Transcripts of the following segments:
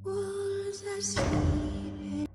Wolves are sleeping.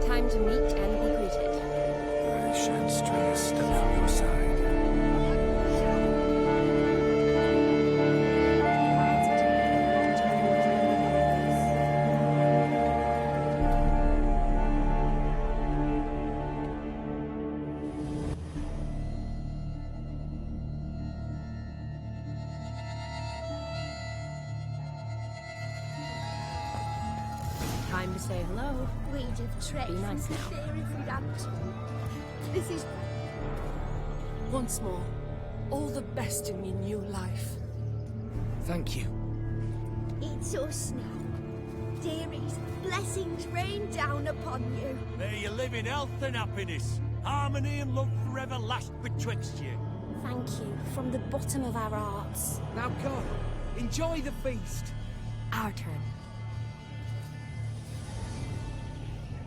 Time to meet and be greeted. I shan't stray a step from your side. Time to say hello. We'd have tread Be nice from now. there if we'd had to. This is Once more, all the best in your new life. Thank you. it's us now. dearies, blessings rain down upon you. May you live in health and happiness. Harmony and love forever last betwixt you. Thank you from the bottom of our hearts. Now go. Enjoy the feast. Our turn.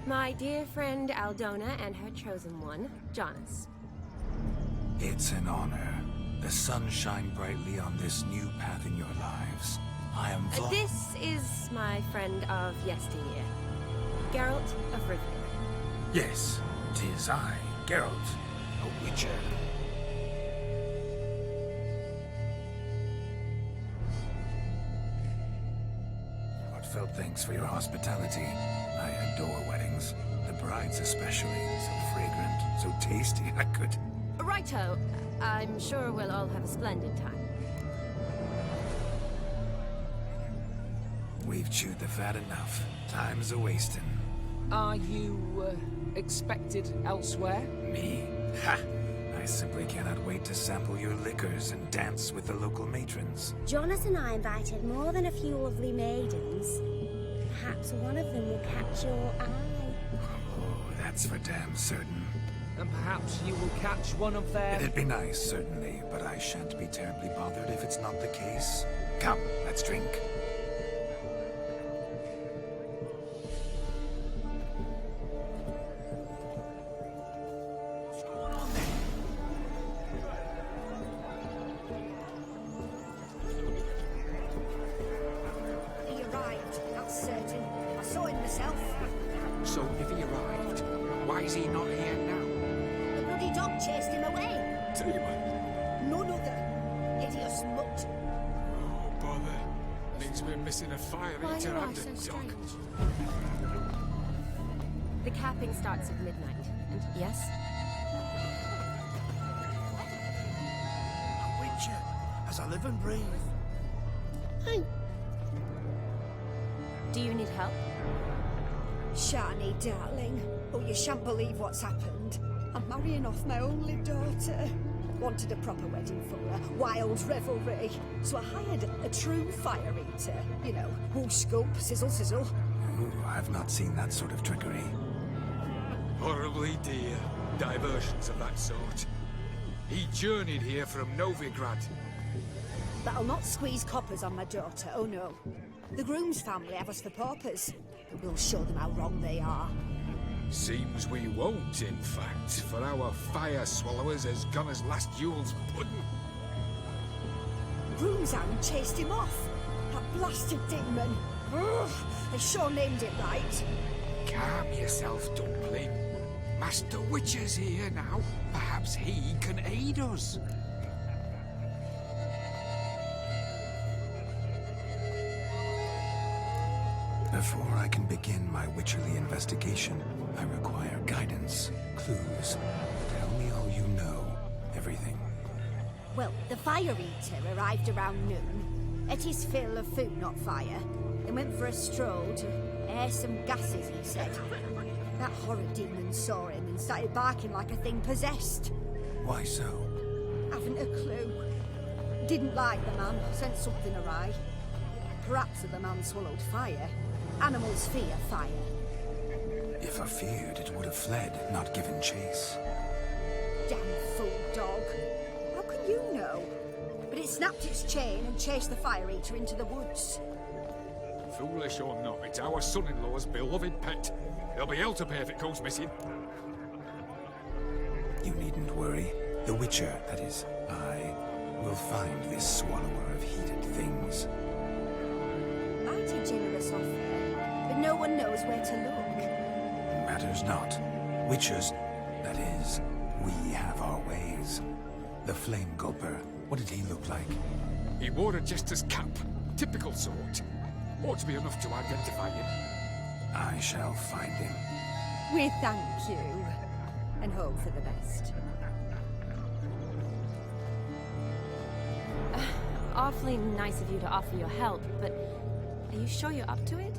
My dear friend Aldona and her chosen one, Jonas. It's an honor. The sun shine brightly on this new path in your lives. I am This is my friend of yesteryear, Geralt of Rivia. Yes, 'tis I, Geralt, a witcher. Heartfelt thanks for your hospitality. I adore weddings. The brides especially. So fragrant, so tasty, I could... Righto. I'm sure we'll all have a splendid time. We've chewed the fat enough. Time's a-wasting. Are you, expected elsewhere? Me? Ha! I simply cannot wait to sample your liquors and dance with the local matrons. Jonas and I invited more than a few lovely maidens. Perhaps one of them will catch your eye. Oh, that's for damn certain. And perhaps you will catch one of their... It'd be nice, certainly, but I shan't be terribly bothered if it's not the case. Come, let's drink. He arrived, that's certain. I saw him myself. So if he arrived, why is he not here now? The bloody dog chased him away. Demon. None other. Hideous mutt. Oh, bother. Means we're missing a fire Why eater you are and so a dog. strange. The capping starts at midnight, and yes? A witcher, as I live and breathe. Do you need help? Shani, darling. Oh, you shan't believe what's happened. I'm marrying off my only daughter. Wanted a proper wedding for her, wild revelry. So I hired a true fire eater. You know, whoosh scoop, sizzle sizzle. Ooh, I've not seen that sort of trickery. Horribly dear. Diversions of that sort. He journeyed here from Novigrad. But I'll not squeeze coppers on my daughter, oh no. The groom's family have us for paupers, but we'll show them how wrong they are. Seems we won't, in fact, for our fire swallowers has gone as last Yule's pudding. Groom's hound chased him off. That blasted demon. Ugh, they sure named it right. Calm yourself, Dumpling. Master Witcher's here now. Perhaps he can aid us. Before I can begin my witcherly investigation, I require guidance, clues. Tell me all you know. Everything. Well, the fire eater arrived around noon, ate his fill of food, not fire, then went for a stroll to air some gases, he said. That horrid demon saw him and started barking like a thing possessed. Why so? Haven't a clue. Didn't like the man, sent something awry. Perhaps the man swallowed fire. Animals fear fire. If I feared, it would have fled, not given chase. Damn fool dog. How can you know? But it snapped its chain and chased the fire eater into the woods. Foolish or not, it's our son-in-law's beloved pet. There'll be hell to pay if it goes missing. You needn't worry. The Witcher, that is, I, will find this swallower of heated things. Mighty generous offer, but no one knows where to look. Matters not. Witchers, that is, we have our ways. The Flame Gulper, what did he look like? He wore a jester's cap. Typical sort. Ought to be enough to identify him. I shall find him. We thank you, and hope for the best. Awfully nice of you to offer your help, but are you sure you're up to it?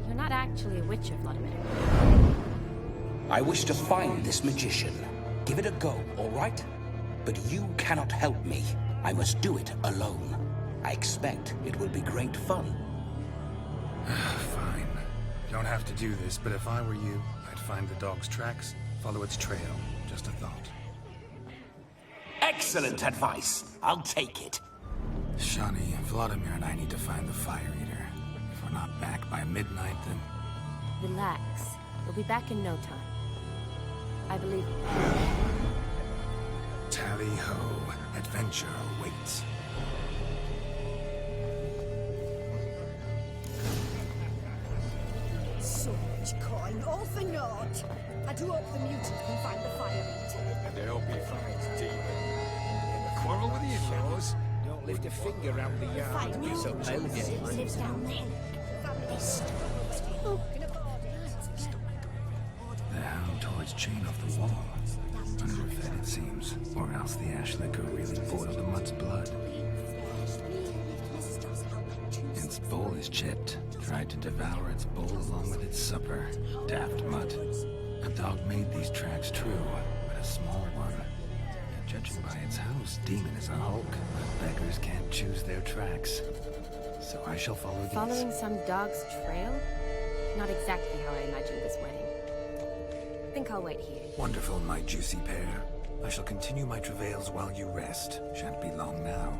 You're not actually a witcher, Vladimir. I wish to find this magician. Give it a go, all right? But you cannot help me. I must do it alone. I expect it will be great fun. Fine. Don't have to do this, but if I were you, I'd find the dog's tracks, follow its trail. Just a thought. Excellent advice. I'll take it. Shani, Vladimir and I need to find the Fire Eater. If we're not back by midnight, then... Relax. We'll be back in no time. I believe you. Tally-ho. Adventure awaits. So much coin, all for naught. I do hope the mutant can find the Fire Eater. And I hope he finds Demon. In a quarrel with the in-laws? Don't lift a finger around the yard. You're so elegant. Lives down there. They stole The hound tore its chain off the wall. Underfed, it seems. Or else the ash liquor really boiled the mutt's blood. Its bowl is chipped. Tried to devour its bowl along with its supper. Daft mutt. A dog made these tracks true, but a small one. Judging by its house, Demon is a hulk. But beggars can't choose their tracks. So I shall follow these. Following some dog's trail? Not exactly how I imagined this wedding. I think I'll wait here. Wonderful, my juicy pair. I shall continue my travails while you rest. Shan't be long now.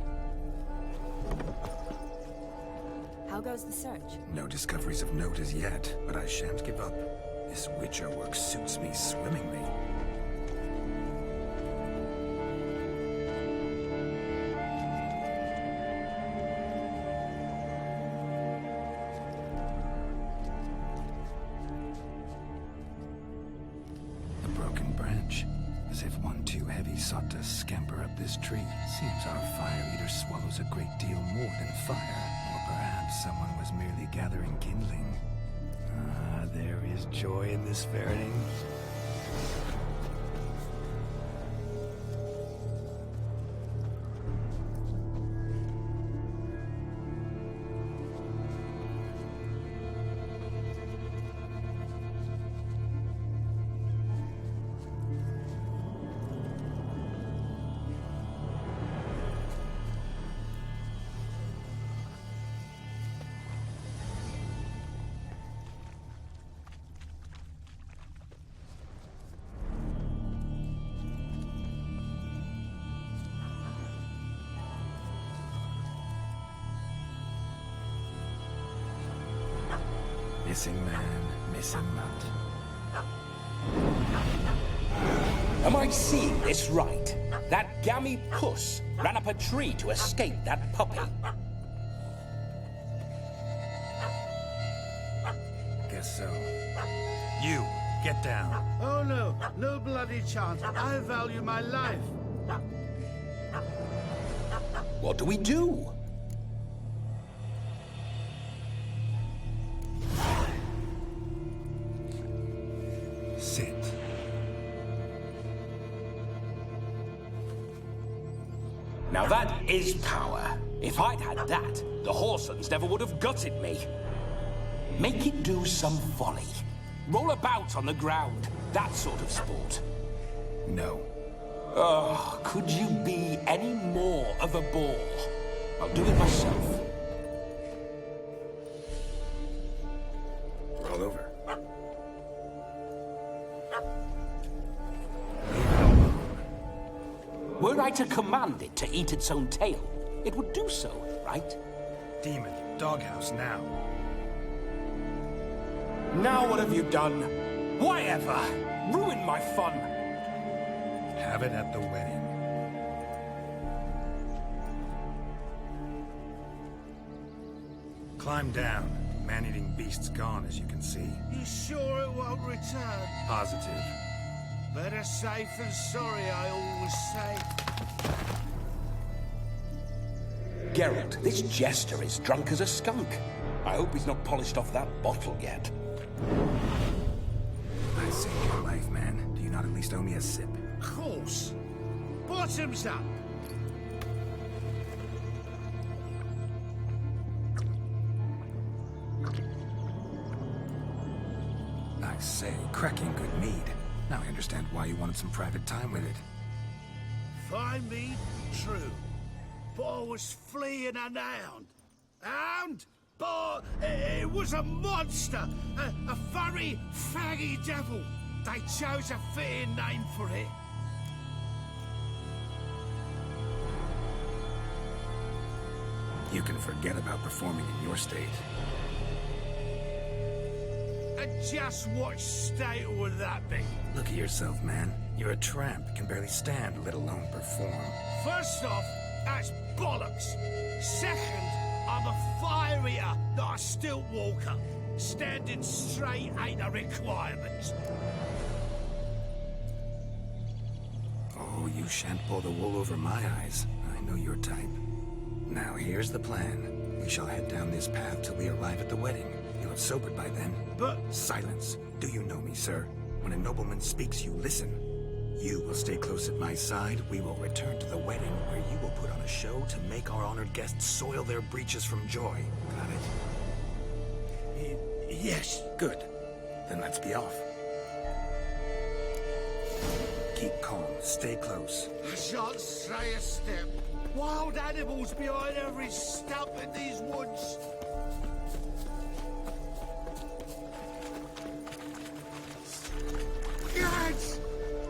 How goes the search? No discoveries of note as yet, but I shan't give up. This Witcher work suits me swimmingly. A broken branch, as if one too heavy sought to scamper up this tree. Seems our Fire Eater swallows a great deal more than fire. Perhaps someone was merely gathering kindling. Ah, there is joy in this ferreting. Missing man, missing nut. Am I seeing this right? That gammy puss ran up a tree to escape that puppy. Guess so. You, get down. Oh no, no bloody chance. I value my life. What do we do? Sit. Now that is power. If I'd had that, the Horsons never would have gutted me. Make it do some folly. Roll about on the ground. That sort of sport. No. Oh, could you be any more of a bore? I'll do it myself. Roll over. Were I to command it to eat its own tail, it would do so, right? Demon, doghouse now. Now what have you done? Why ever? Ruined my fun. Have it at the wedding. Climb down. Man-eating beast's gone, as you can see. You sure it won't return? Positive. Better safe than sorry, I always say. Geralt, this jester is drunk as a skunk. I hope he's not polished off that bottle yet. I saved your life, man. Do you not at least owe me a sip? Of course. Bottoms up. I say, cracking good mead. Now I understand why you wanted some private time with it. Find me true. But I was fleeing an hound. Hound? but it was a monster, a furry, faggy devil. They chose a fitting name for it. You can forget about performing in your state. And just what state would that be? Look at yourself, man. You're a tramp, can barely stand, let alone perform. First off, that's bollocks. Second, I'm a fire eater, not a stilt walker. Standing straight ain't a requirement. Oh, you shan't pull the wool over my eyes. I know your type. Now, here's the plan. We shall head down this path till we arrive at the wedding. You'll have sobered by then. But... Silence. Do you know me, sir? When a nobleman speaks, you listen. You will stay close at my side. We will return to the wedding, where you will put on a show to make our honored guests soil their breeches from joy. Got it? Yes. Good. Then let's be off. Keep calm. Stay close. I shan't stray a step. Wild animals behind every stump in these woods. Yes!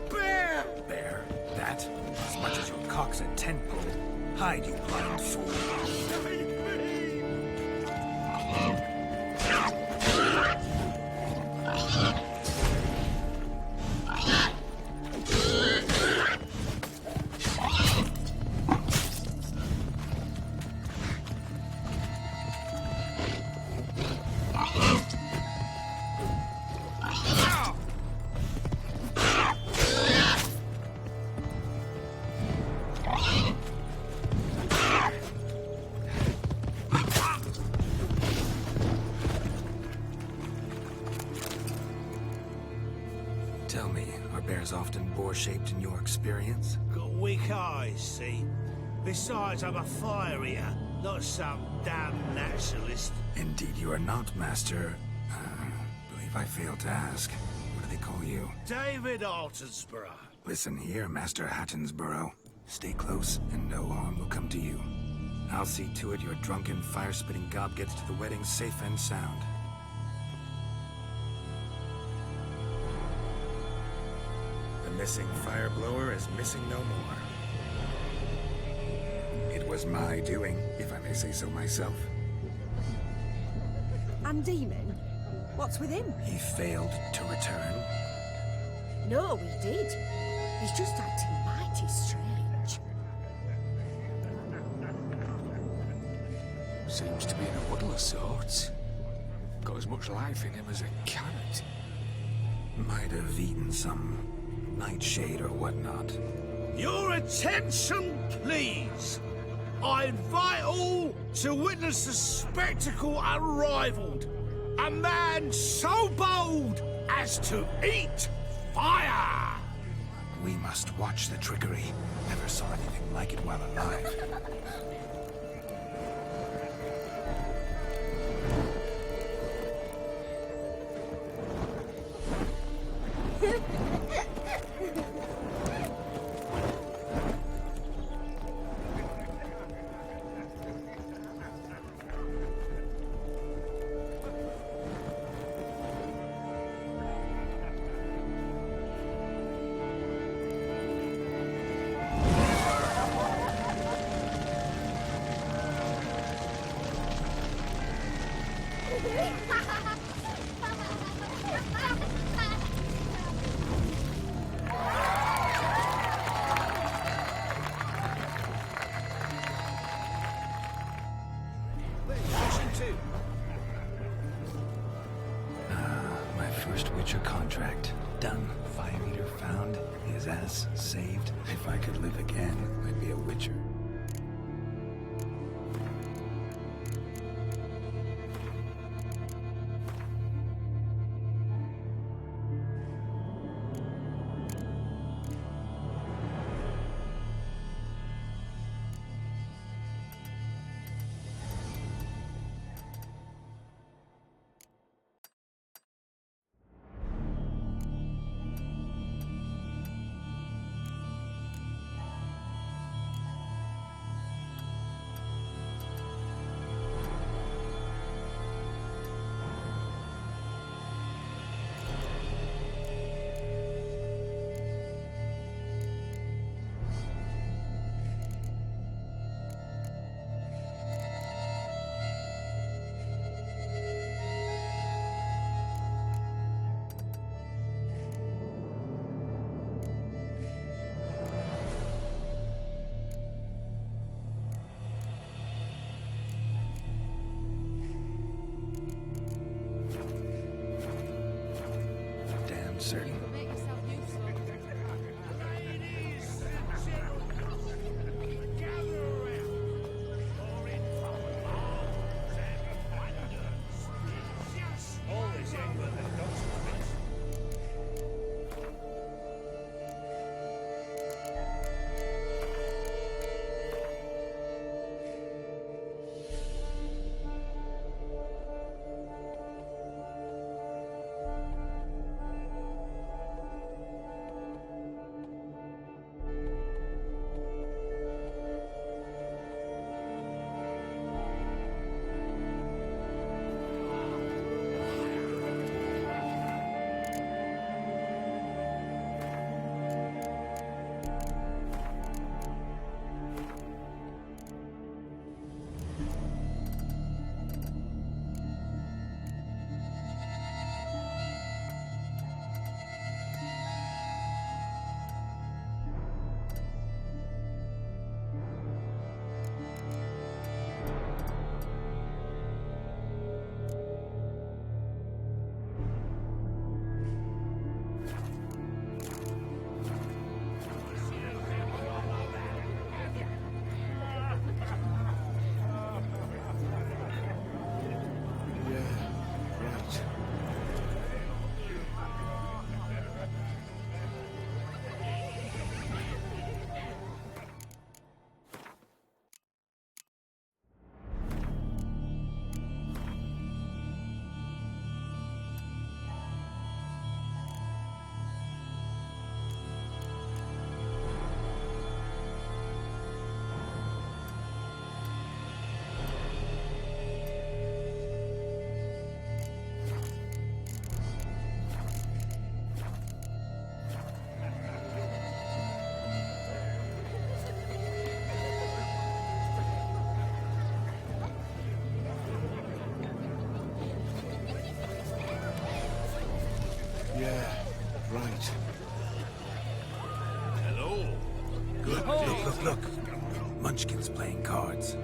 Bear! Bear? That? As much as your cock's a tentpole. Hide, you blind fool. Save me! Tell me, are bears often boar-shaped in your experience? Got weak eyes, see? Besides, I'm a fire eater, not some damn naturalist. Indeed you are not, Master. Believe I failed to ask. What do they call you? David Altonsborough. Listen here, Master Hattonsborough. Stay close, and no harm will come to you. I'll see to it your drunken, fire-spitting gob gets to the wedding safe and sound. The missing fire blower is missing no more. It was my doing, if I may say so myself. And Demon? What's with him? He failed to return. No, he did. He's just acting mighty strange. Seems to be in a muddle of sorts. Got as much life in him as a carrot. Might have eaten some nightshade or whatnot. Your attention, please. I invite all to witness the spectacle unrivaled. A man so bold as to eat fire! We must watch the trickery. Never saw anything like it while alive. My first Witcher contract. Done. Fire Eater found. His ass saved. If I could live again, I'd be a Witcher. Look, Munchkin's playing cards.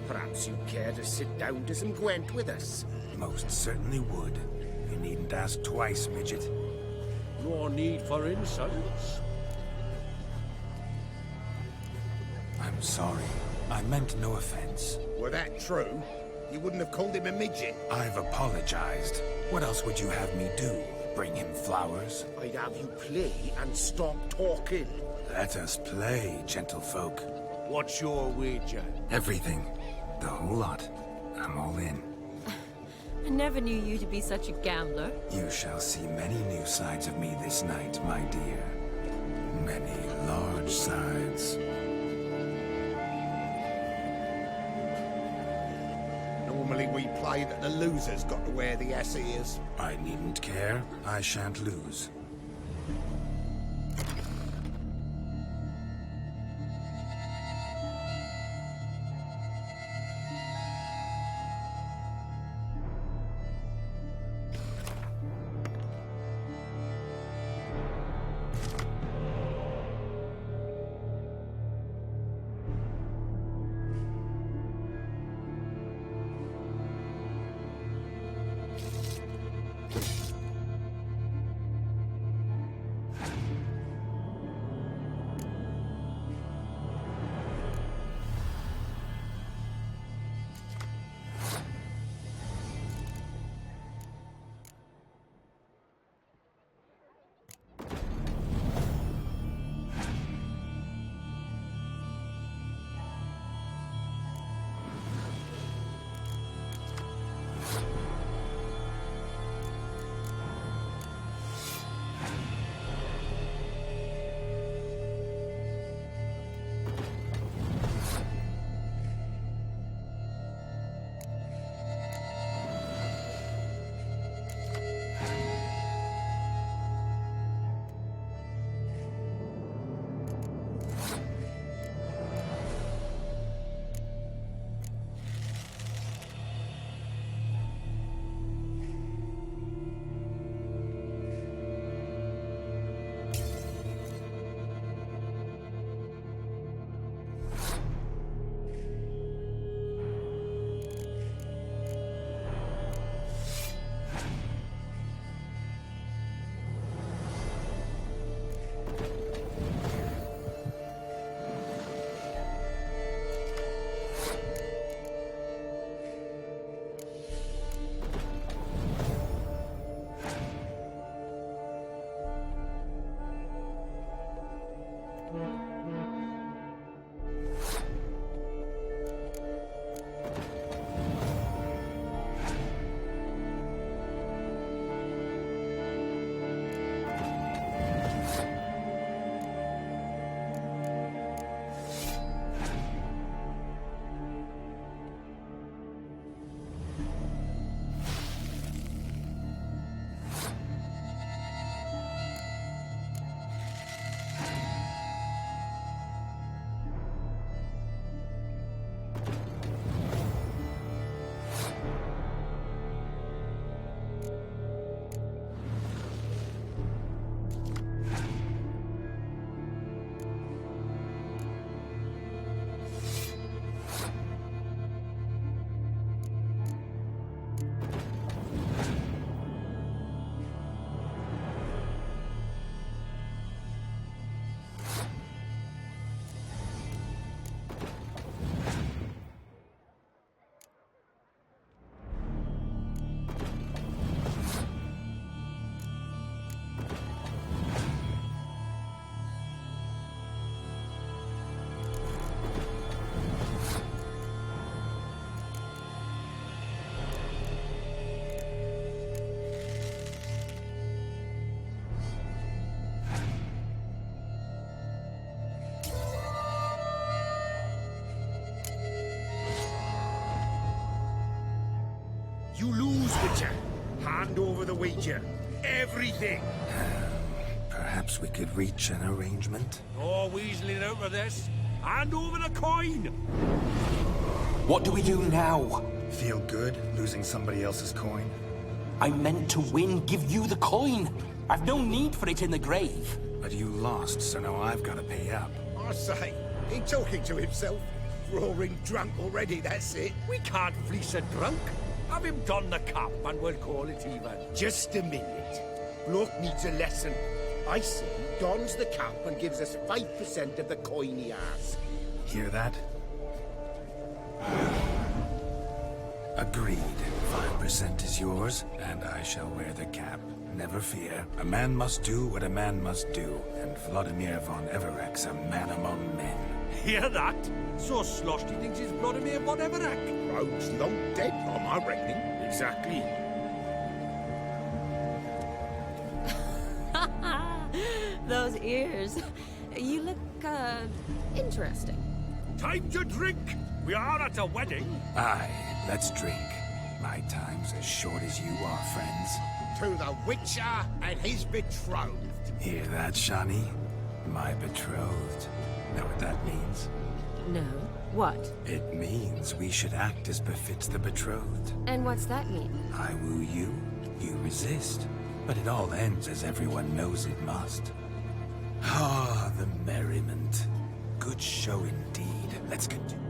Perhaps you'd care to sit down to some Gwent with us. Most certainly would. You needn't ask twice, midget. No need for insults. I'm sorry. I meant no offense. Were that true, you wouldn't have called him a midget. I've apologized. What else would you have me do? Bring him flowers? I'd have you play and stop talking. Let us play, gentlefolk. What's your wager? Everything. The whole lot. I'm all in. I never knew you to be such a gambler. You shall see many new sides of me this night, my dear. Many large sides. Normally we play that the loser's got to wear the ass ears. I needn't care. I shan't lose. You lose, Witcher. Hand over the wager. Everything. Perhaps we could reach an arrangement? No weaseling out of this. Hand over the coin! What do we do now? Feel good losing somebody else's coin? I meant to win, give you the coin. I've no need for it in the grave. But you lost, so now I've got to pay up. I say, he talking to himself. Roaring drunk already, that's it. We can't fleece a drunk. Have him don the cap and we'll call it even. Just a minute. Bloke needs a lesson. I say he dons the cap and gives us 5% of the coin he has. Hear that? Agreed. 5% is yours, and I shall wear the cap. Never fear. A man must do what a man must do, and Vladimir von Everek's a man among men. Hear that? So sloshed he thinks he's Vladimir von Everek. Rhodes long dead, am I reckoning? Exactly. Those ears. You look, interesting. Time to drink. We are at a wedding. Aye, let's drink. My time's as short as you are, friends. To the Witcher and his betrothed. Hear that, Shani? My betrothed. Know what that means? No. What? It means we should act as befits the betrothed. And what's that mean? I woo you, you resist. But it all ends as everyone knows it must. Ah, the merriment. Good show indeed. Let's continue.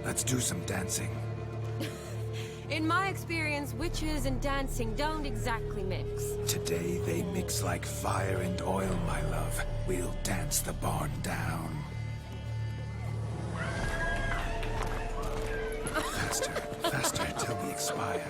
Let's do some dancing. In my experience, witches and dancing don't exactly mix. Today they mix like fire and oil, my love. We'll dance the barn down. Faster, faster till we expire.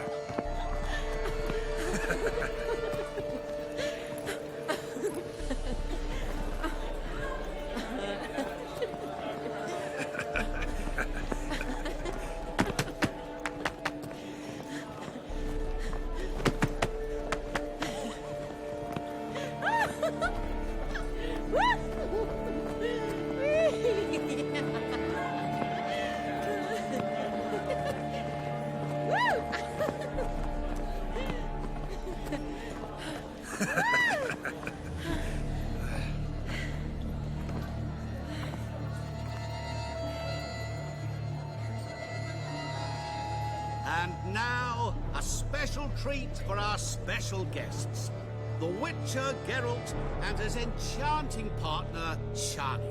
And now, a special treat for our special guests. The Witcher, Geralt, and his enchanting partner, Shani.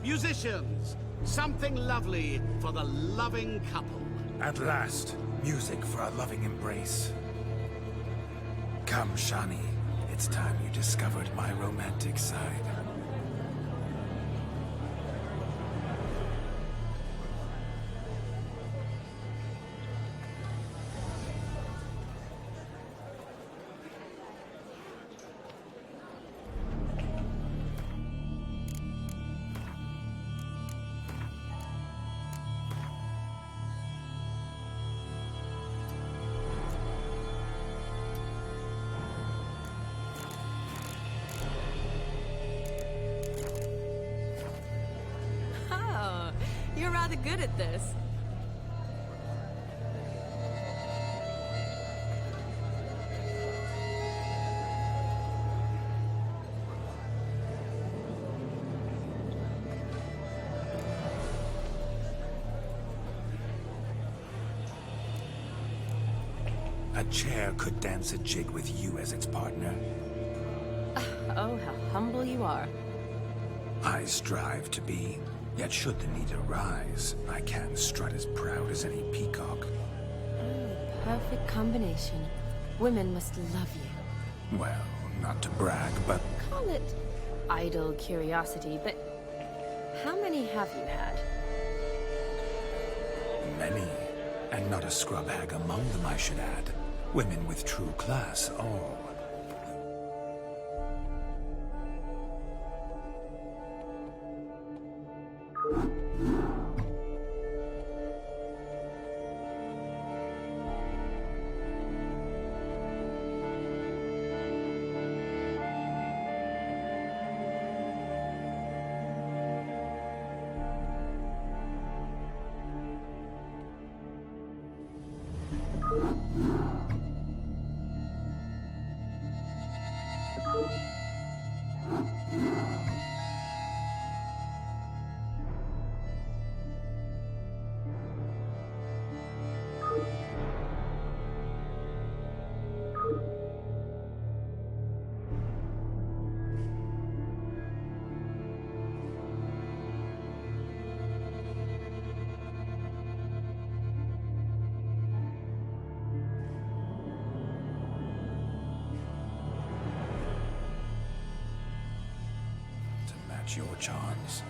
Musicians, something lovely for the loving couple. At last, music for a loving embrace. Come, Shani. It's time you discovered my romantic side. You're rather good at this. A chair could dance a jig with you as its partner. Oh, how humble you are. I strive to be. Yet should the need arise, I can strut as proud as any peacock. Perfect combination. Women must love you. Well, not to brag, but... Call it idle curiosity, but How many have you had? Many. And not a scrub hag among them, I should add. Women with true class, all. Your charms.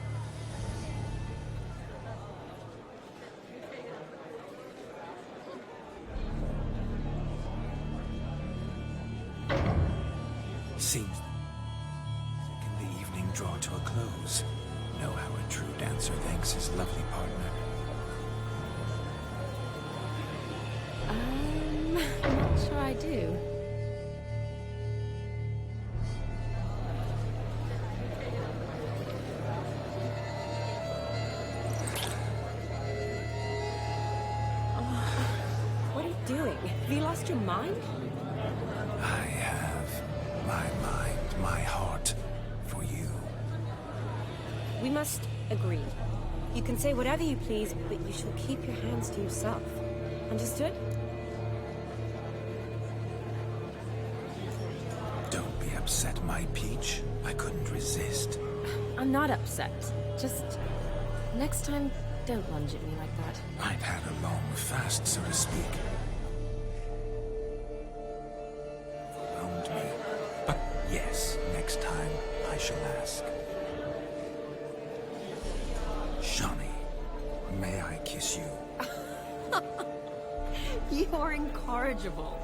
Seems can the evening draw to a close. Know how a true dancer thanks his lovely partner. Not sure I do. Have you lost your mind? I have my mind, my heart for you. We must agree. You can say whatever you please, but you shall keep your hands to yourself. Understood? Don't be upset, my peach. I couldn't resist. I'm not upset. Just next time, don't lunge at me like that. I've had a long fast, so to speak. Overwhelmed me. But yes, next time I shall ask. Shawnee, may I kiss you? You're incorrigible.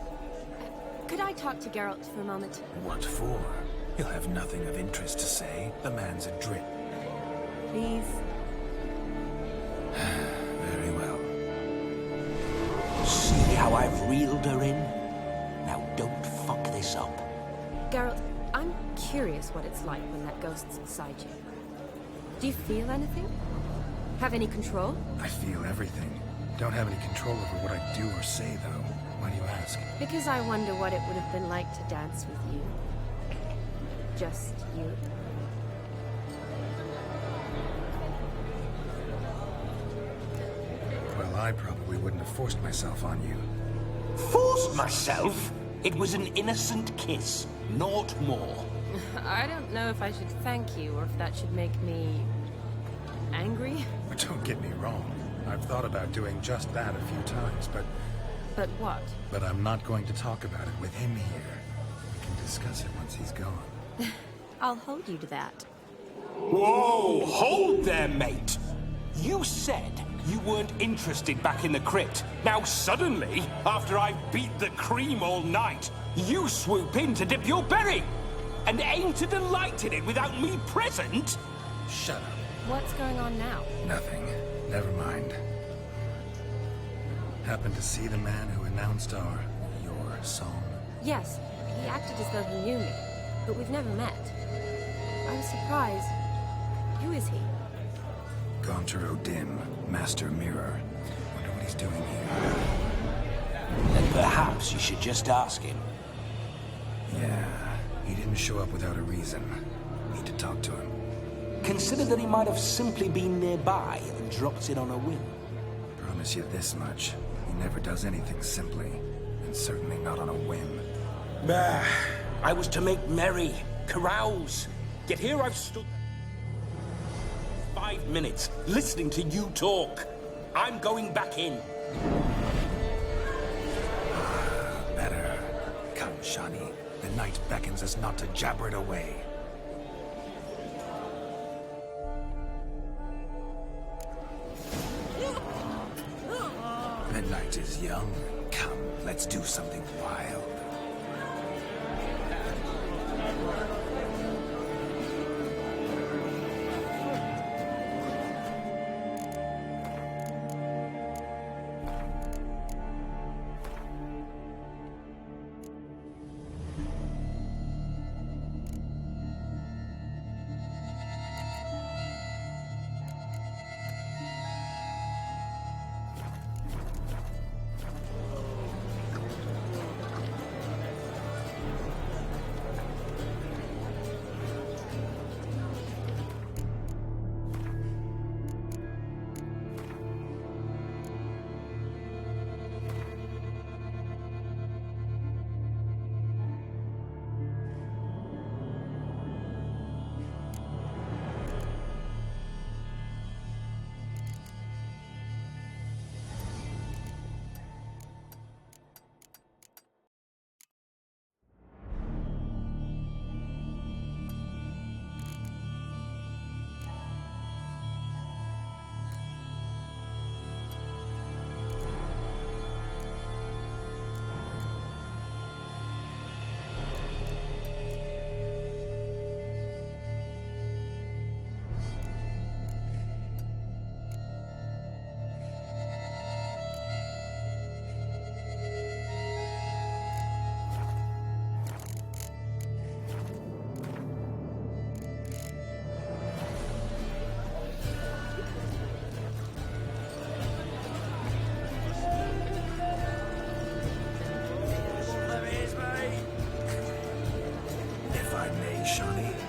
Could I talk to Geralt for a moment? What for? He'll have nothing of interest to say. The man's adrift. Please. Very well. See how I've reeled her in? Now don't fuck this up. Geralt, I'm curious what it's like when that ghost's inside you. Do you feel anything? Have any control? I feel everything. Don't have any control over what I do or say, though. Why do you ask? Because I wonder what it would have been like to dance with you. Just you. Well, I probably wouldn't have forced myself on you. Forced myself? It was an innocent kiss, naught more. I don't know if I should thank you or if that should make me angry. But don't get me wrong. I've thought about doing just that a few times, but... But what? But I'm not going to talk about it with him here. We can discuss it once he's gone. I'll hold you to that. Whoa! Hold there, mate! You said you weren't interested back in the crypt. Now suddenly, after I've beat the cream all night, you swoop in to dip your berry! And aim to delight in it without me present? Shut up. What's going on now? Nothing. Never mind. Happened to see the man who announced your song? Yes, he acted as though he knew me, but we've never met. I was surprised. Who is he? Gontaro Dim, Master Mirror. Wonder what he's doing here. Then perhaps you should just ask him. Yeah, he didn't show up without a reason. Need to talk to him. Consider that he might have simply been nearby and dropped in on a whim. Promise you this much. He never does anything simply. And certainly not on a whim. Bah, I was to make merry, carouse. Yet here I've stood 5 minutes listening to you talk. I'm going back in. Better. Come, Shawnee. The night beckons us not to jabber it away. The night is young. Come, let's do something wild.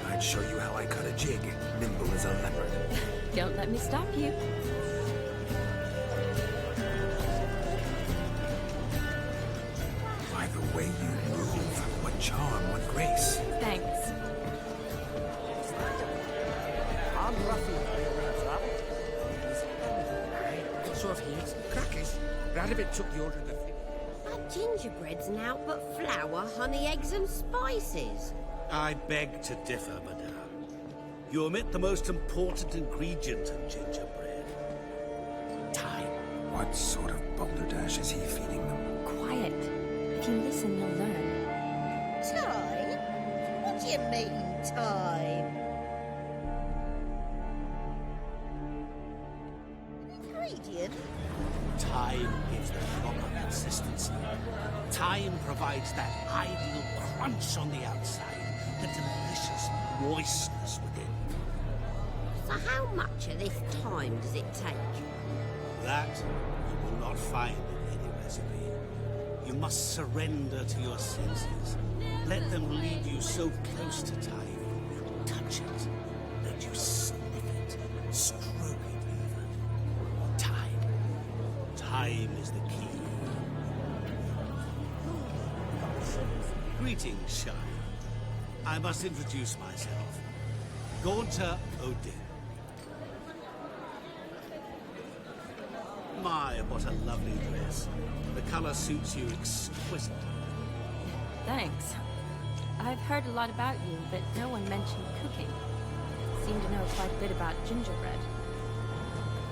I'd show you how I cut a jig, nimble as a leopard. Don't let me stop you. By the way you move, what charm, what grace. Thanks. I'm Ruffy. Sort of heat, crackers. Radovit took the order of the thing. That gingerbread's now but flour, honey, eggs and spices. I beg to differ, madame. You omit the most important ingredient in gingerbread. Time. What sort of balderdash is he feeding them? Quiet. If you listen, you'll learn. Time? What do you mean, time? Ingredient? Time gives the proper consistency. Time provides that ideal crunch on the outside, the delicious moistness within. So how much of this time does it take? That you will not find in any recipe. You must surrender to your senses. Let them lead you so close to time. Touch it. Let you sniff it. Stroke it even. Time. Time is the key. Greetings, Shire. I must introduce myself. Gaunter Odin. My, what a lovely dress. The color suits you exquisitely. Thanks. I've heard a lot about you, but no one mentioned cooking. Seem to know quite a bit about gingerbread.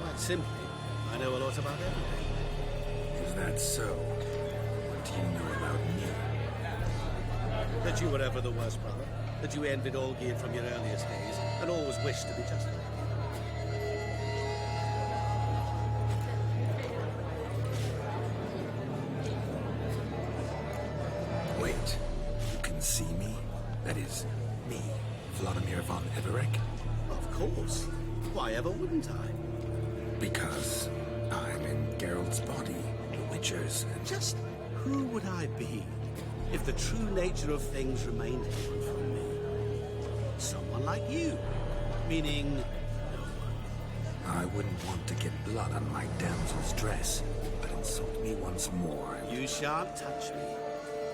Quite simply, I know a lot about everything. Is that so? What do you know about me? That you were ever the worst brother. That you envied Olgierd from your earliest days, and always wished to be just like him. Wait, you can see me? That is, me, Vladimir von Everek? Of course. Why ever wouldn't I? Because I'm in Geralt's body, the Witcher's, and Just who would I be if the true nature of things remained hidden from me? Someone like you. Meaning, no one. I wouldn't want to get blood on my damsel's dress, but insult me once more. You shan't touch me.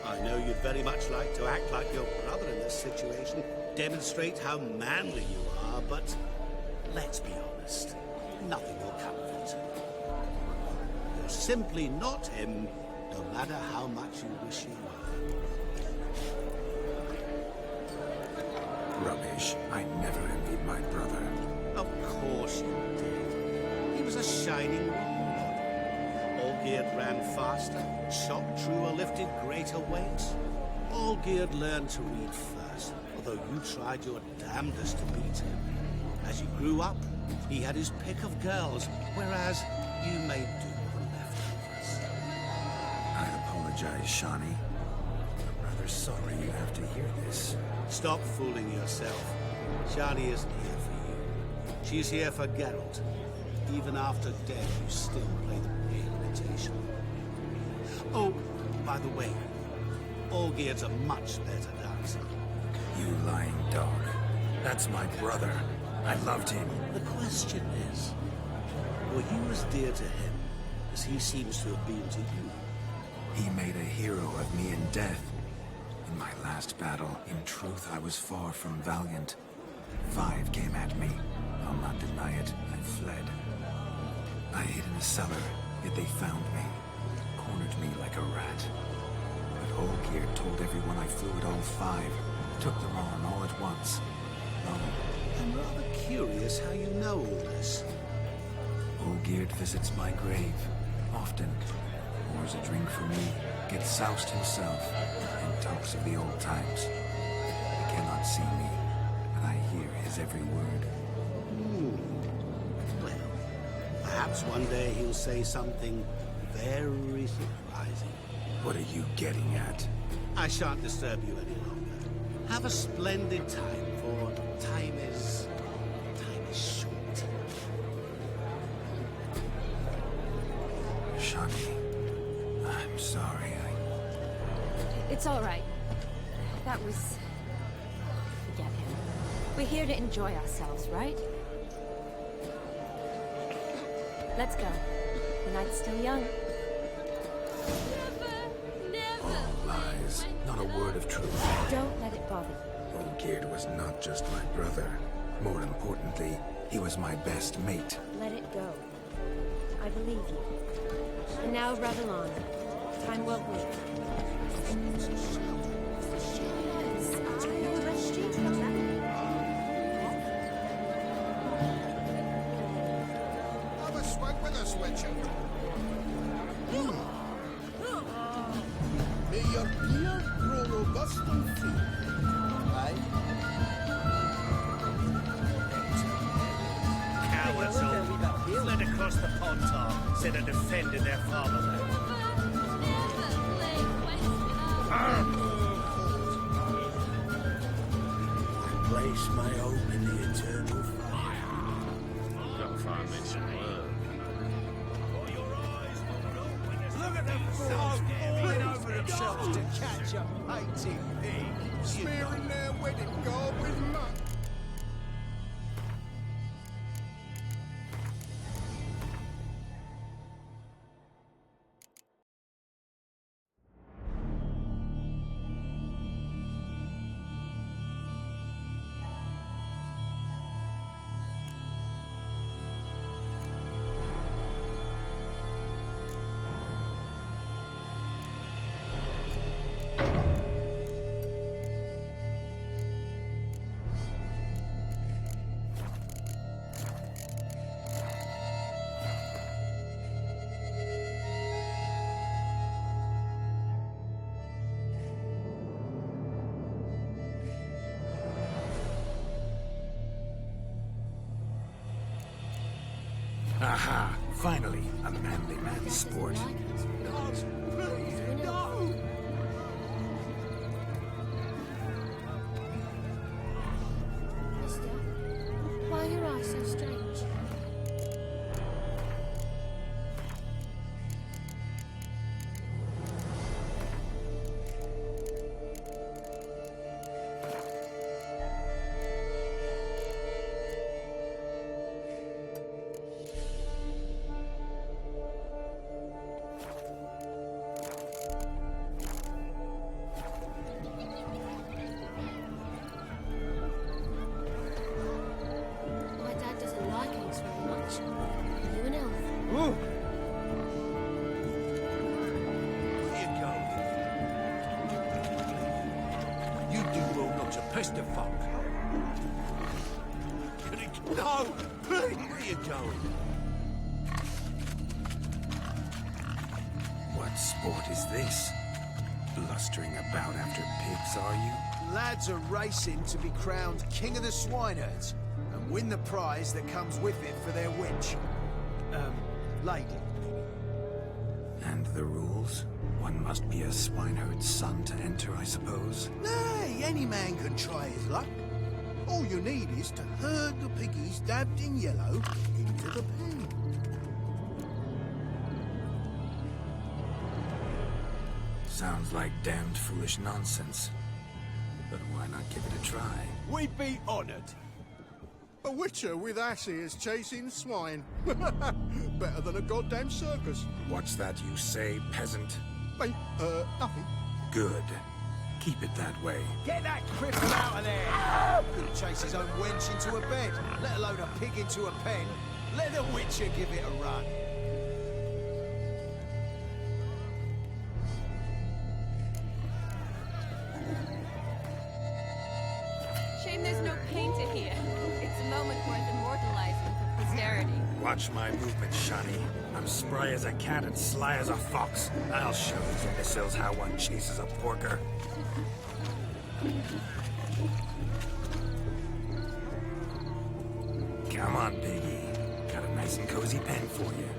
I know you'd very much like to act like your brother in this situation, demonstrate how manly you are, but let's be honest, nothing will come of it. You're simply not him, no matter how much you wish you were. Rubbish. I never envied my brother. Of course you did. He was a shining role model. Olgierd ran faster, shot true or lifted greater weights. Olgierd learned to read first, although you tried your damnedest to beat him. As you grew up, he had his pick of girls, whereas you made do with the leftovers. I apologize, Shawnee. I'm rather sorry you have to hear this. Stop fooling yourself. Shani isn't here for you. She's here for Geralt. Even after death, you still play the pale imitation. Oh, by the way, Olgierd's a much better dancer. You lying dog. That's my brother. I loved him. The question is, were you as dear to him as he seems to have been to you? He made a hero of me in death. In my last battle, in truth, I was far from valiant. 5 came at me. I'll not deny it. I fled. I hid in a cellar, yet they found me. Cornered me like a rat. But Olgierd told everyone I flew at all 5. Took them on all at once. I'm rather curious how you know all this. Olgierd visits my grave, often. Pours a drink for me, gets soused himself, and talks of the old times. He cannot see me, but I hear his every word. Well, perhaps one day he'll say something very surprising. What are you getting at? I shan't disturb you any longer. Have a splendid time, for time is short. Shawnee, I'm sorry. It's all right. That was... Forget him. We're here to enjoy ourselves, right? Let's go. The night's still young. All lies. Not a word of truth. Don't let it bother you. Olgierd was not just my brother. More importantly, he was my best mate. Let it go. I believe you. And now, Ravelana. Time well worth. Have a swag with us, Witcher. May your beard grow robust and free. Aye? Cowards all. Fled across the Pontar instead of defending their fatherland. Place my hope in the eternal fire. Gotta find me some work. Look at them fools falling over themselves to catch a painting pig. Smearing their wedding garb with mud. Aha! Finally, a manly man's sport. Mister, why are your eyes so strange? My dad doesn't like us very much. You an elf? Where you going? You do well not to pest the folk. No! Please! Where you going? sport is this? Blustering about after pigs, are you? Lads are racing to be crowned King of the Swineherds and win the prize that comes with it for their witch. Lady. And the rules? One must be a swineherd's son to enter, I suppose? Nay, any man can try his luck. All you need is to herd the piggies dabbed in yellow into the pen. Sounds like damned foolish nonsense. But why not give it a try? We'd be honoured. A witcher with asses chasing swine. Better than a goddamn circus. What's that you say, peasant? Hey, nothing. Good. Keep it that way. Get that cripple out of there! Couldn't chase his own wench into a bed, let alone a pig into a pen. Let the witcher give it a run. Shame there's no painter here. It's a moment worth immortalizing for posterity. Watch my movement, Shani. I'm spry as a cat and sly as a fox. I'll show these imbeciles how one chases a porker. Come on, piggy. Got a nice and cozy pen for you.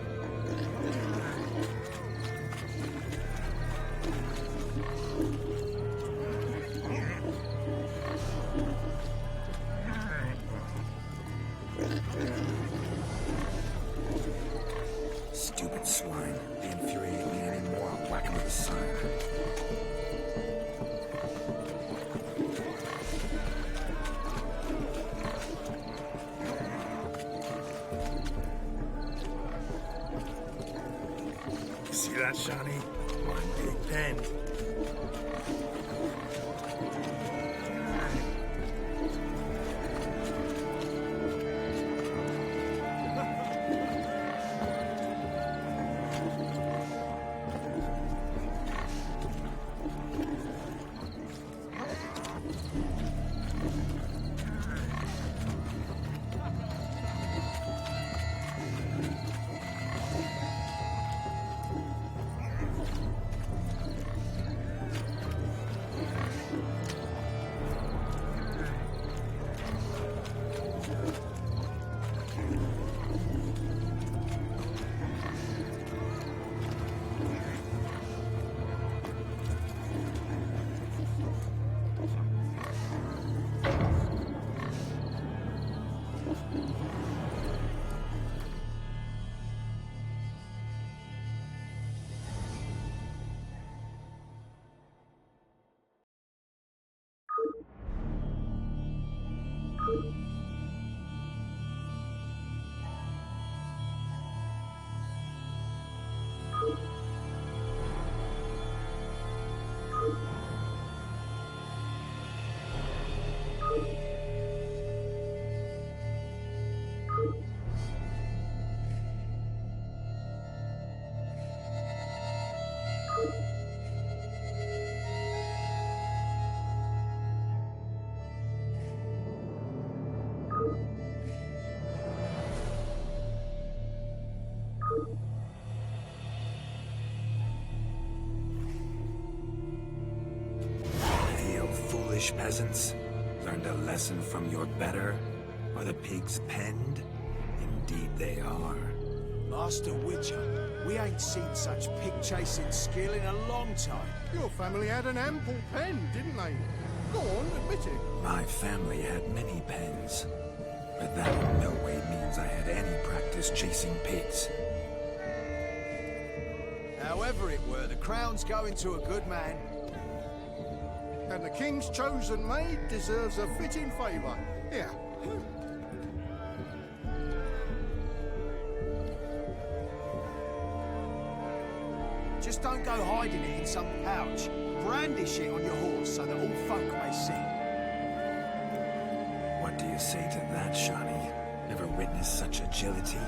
Stupid swine. They infuriate me anymore. I'll whack him with a sign. See that, Shani? One big pen. Peasants, learned a lesson from your better? Are the pigs penned? Indeed they are. Master Witcher, we ain't seen such pig-chasing skill in a long time. Your family had an ample pen, didn't they? Go on, admit it. My family had many pens, but that in no way means I had any practice chasing pigs. However it were, the crown's going to a good man. And the king's chosen maid deserves a fitting favour. Here. Just don't go hiding it in some pouch. Brandish it on your horse so that all folk may see. What do you say to that, Shani? Never witnessed such agility?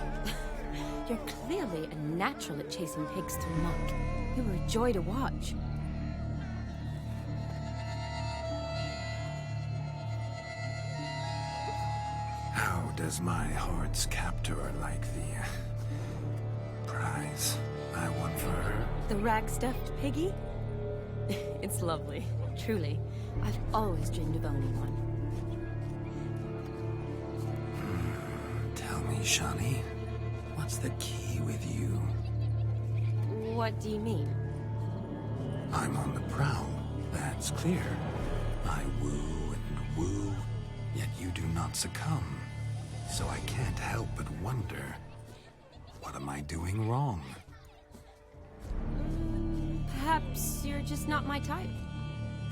You're clearly a natural at chasing pigs through muck. You were a joy to watch. How does my heart's captor like the prize I won for her? The rag-stuffed piggy? It's lovely, truly. I've always dreamed of owning one. Tell me, Shani, what's the key with you? What do you mean? I'm on the prowl, that's clear. I woo and woo, yet you do not succumb. So I can't help but wonder, what am I doing wrong? Perhaps you're just not my type.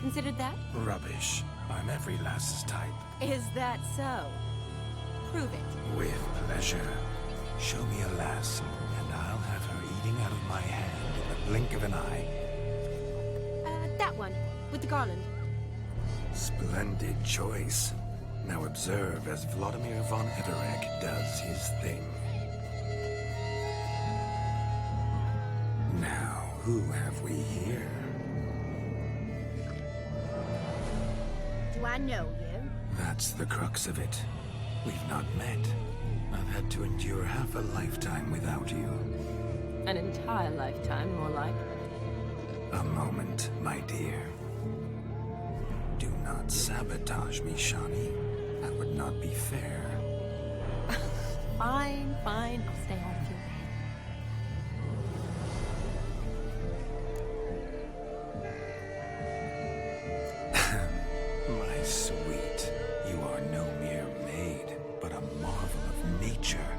Considered that? Rubbish. I'm every lass's type. Is that so? Prove it. With pleasure. Show me a lass, and I'll have her eating out of my hand in the blink of an eye. That one, with the garland. Splendid choice. Now observe as Vladimir von Everek does his thing. Now, who have we here? Do I know you? That's the crux of it. We've not met. I've had to endure half a lifetime without you. An entire lifetime, more like. A moment, my dear. Do not sabotage me, Shani. That would not be fair. Fine, fine. I'll stay out of your way. My sweet, you are no mere maid, but a marvel of nature.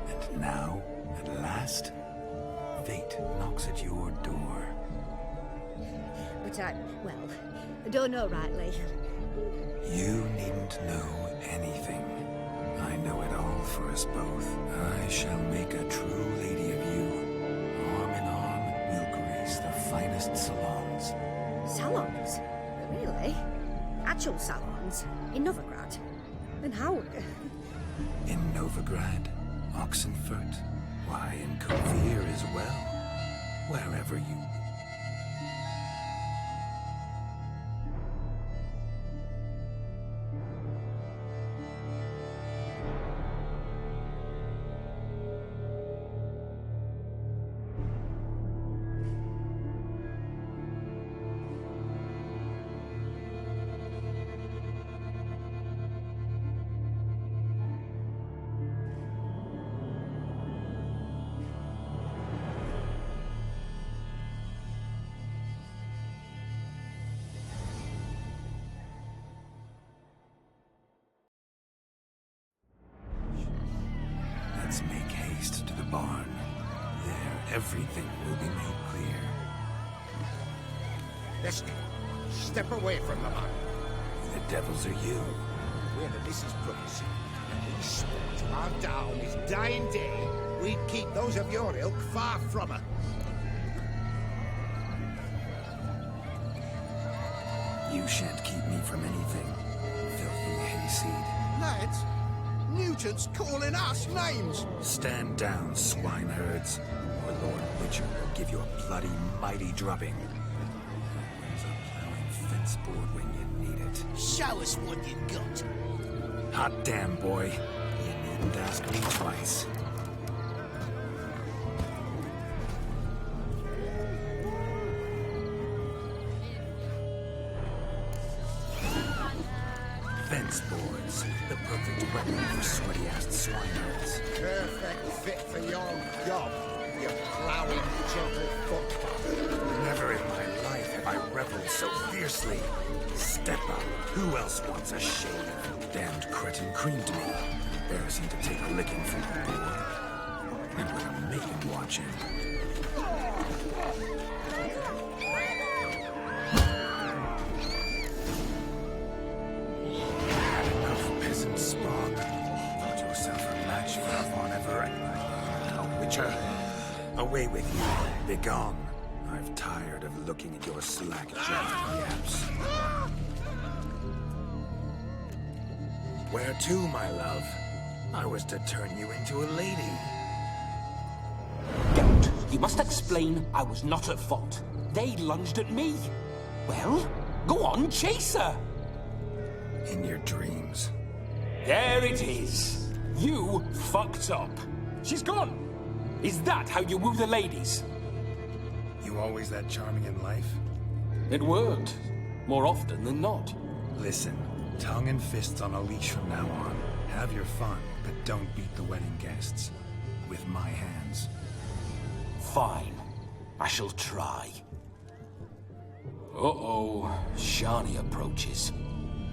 And now, at last, fate knocks at your door. But I don't know rightly. You needn't know anything. I know it all for us both. I shall make a true lady of you. Arm in arm, we'll grace the finest salons. Salons? Really? Actual salons? In Novigrad? And how? In Novigrad, Oxenfurt, why, in Kovir as well. Wherever you... Let's make haste to the barn. There, everything will be made clear. Listen, step away from the man. The devils are you. We're the Mrs. Brothers. And we swore to our Dow on his dying day, we'd keep those of your ilk far from her. You shan't keep me from anything, filthy hayseed. Lads, Nugent's calling us names! Stand down, swineherds, or Lord Witcher will give you a bloody mighty drubbing. Where's a plowing fence board when you need it? Show us what you've got. Hot damn, boy. You needn't ask me twice. Fence boards, the perfect weapon for sweaty-assed swineherds. Perfect fit for your job, you plowing gentle footpath. Never in my life have I reveled so fiercely. Step up. Who else wants a shave? Damned cretin creamed me. Embarrassing to take a licking from a board. And with a maiden watching. Had enough, peasant spawn. Thought yourself a match for Von Everett. Now, Witcher, away with you. Begone. I've tired of looking at your slack-jawed yaps. Where to, my love? I was to turn you into a lady. Geralt, you must explain I was not at fault. They lunged at me. Well, go on, chase her. In your dreams. There it is. You fucked up. She's gone. Is that how you woo the ladies? You always that charming in life? It worked. More often than not. Listen, tongue and fists on a leash from now on. Have your fun, but don't beat the wedding guests. With my hands. Fine. I shall try. Uh-oh. Shani approaches.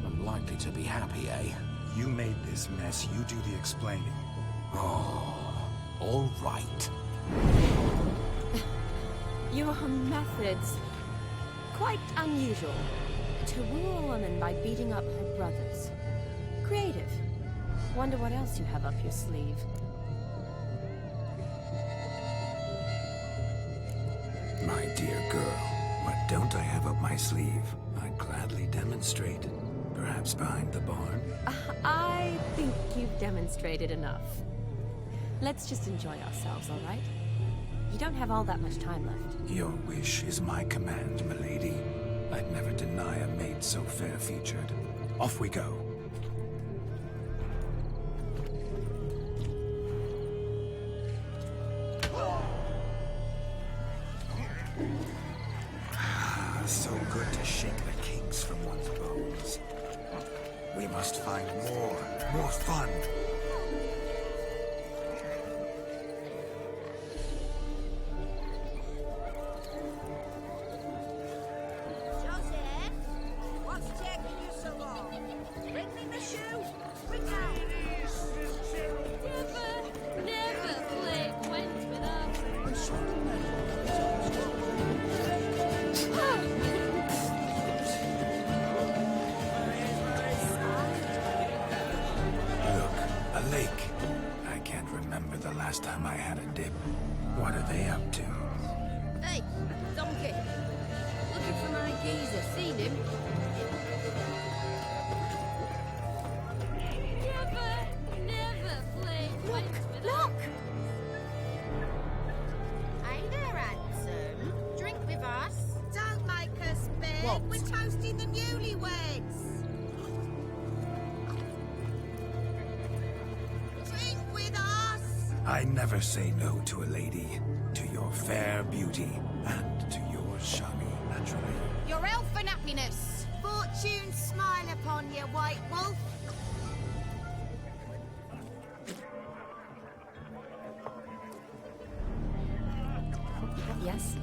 Unlikely to be happy, eh? You made this mess, you do the explaining. Oh, all right. Your methods. Quite unusual. To woo a woman by beating up her brothers. Creative. Wonder what else you have up your sleeve. My dear girl, what don't I have up my sleeve? I'd gladly demonstrate. Perhaps behind the barn? I think you've demonstrated enough. Let's just enjoy ourselves, all right? You don't have all that much time left. Your wish is my command, milady. I'd never deny a maid so fair-featured. Off we go. So good to shake the kinks from one's bones. We must find more fun. Joseph, what's taking you so long? Bring me the shoe. Bring out. Never play Gwent without. Look, a lake. I can't remember the last time I had a dip. What are they up to? Hey, donkey. Looking for my geezer. Seen him? Never play Gwent without. Look! Hey there, handsome. Drink with us. Don't make us beg. What? We're toasting the newlyweds. Drink with us. I never say no to a lady. To your fair beauty, and to yours, Shani, naturally. Your elfin happiness. Fortune smile upon you, white wolf. Yes?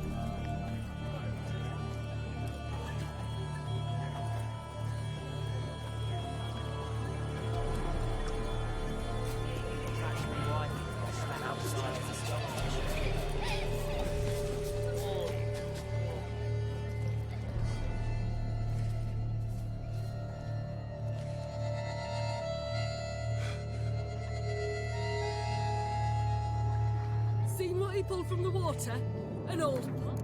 Seen what he pulled from the water? An old pot.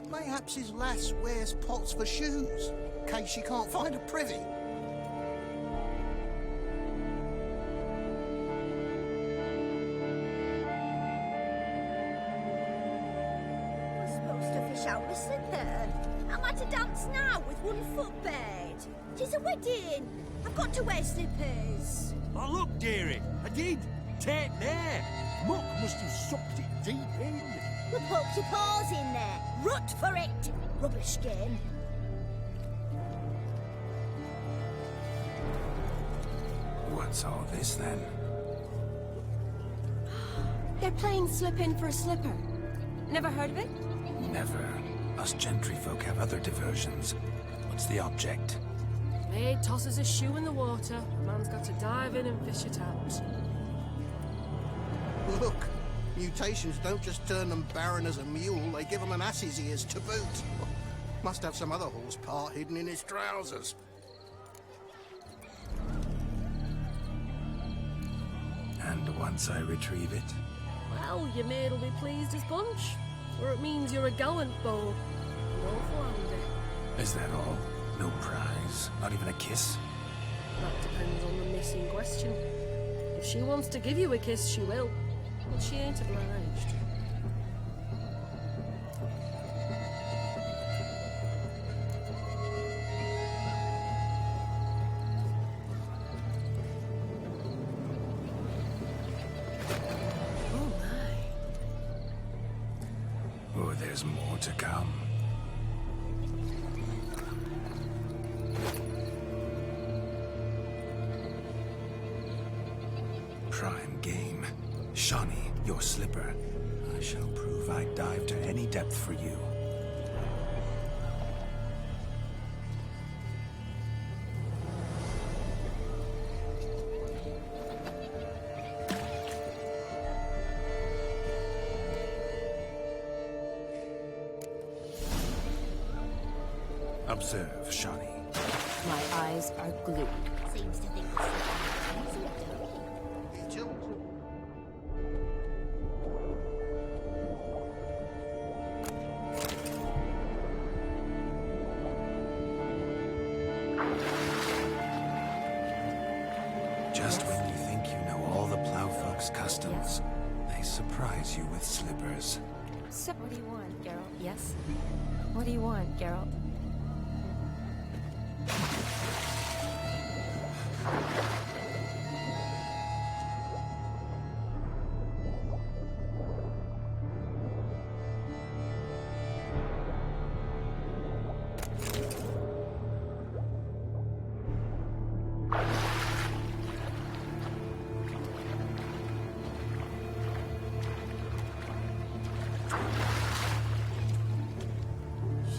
Perhaps his lass wears pots for shoes, in case she can't find a privy. We're supposed to fish out the slipper. Am I to dance now with one foot bared? Tis a wedding. I've got to wear slippers. Oh, look, dearie. I did. Take there. Muck must have sucked it deep in. We'll poke your paws in there. Rut for it. Rubbish skin. What's all this then? They're playing slip in for a slipper. Never heard of it? Never. Us gentry folk have other diversions. What's the object? Maid tosses a shoe in the water. Man's got to dive in and fish it out. Look, Mutations don't just turn them barren as a mule, they give them an ass's ears to boot. Must have some other horse part hidden in his trousers. And once I retrieve it, Well, your maid'll be pleased as punch. Or it means you're a gallant beau. And awful handy. is that all? No prize? Not even a kiss? That depends on the miss in question. If she wants to give you a kiss, she will. But she ain't obliged. Oh my. Oh, there's more to come. Prime game. Shawnee, your slipper. I shall prove I'd dive to any depth for you. Observe, Shawnee. My eyes are glued. Seems to think it's isn't it? Just when you think you know all the plowfolk's customs, they surprise you with slippers. So, what do you want, Geralt? Yes? What do you want, Geralt?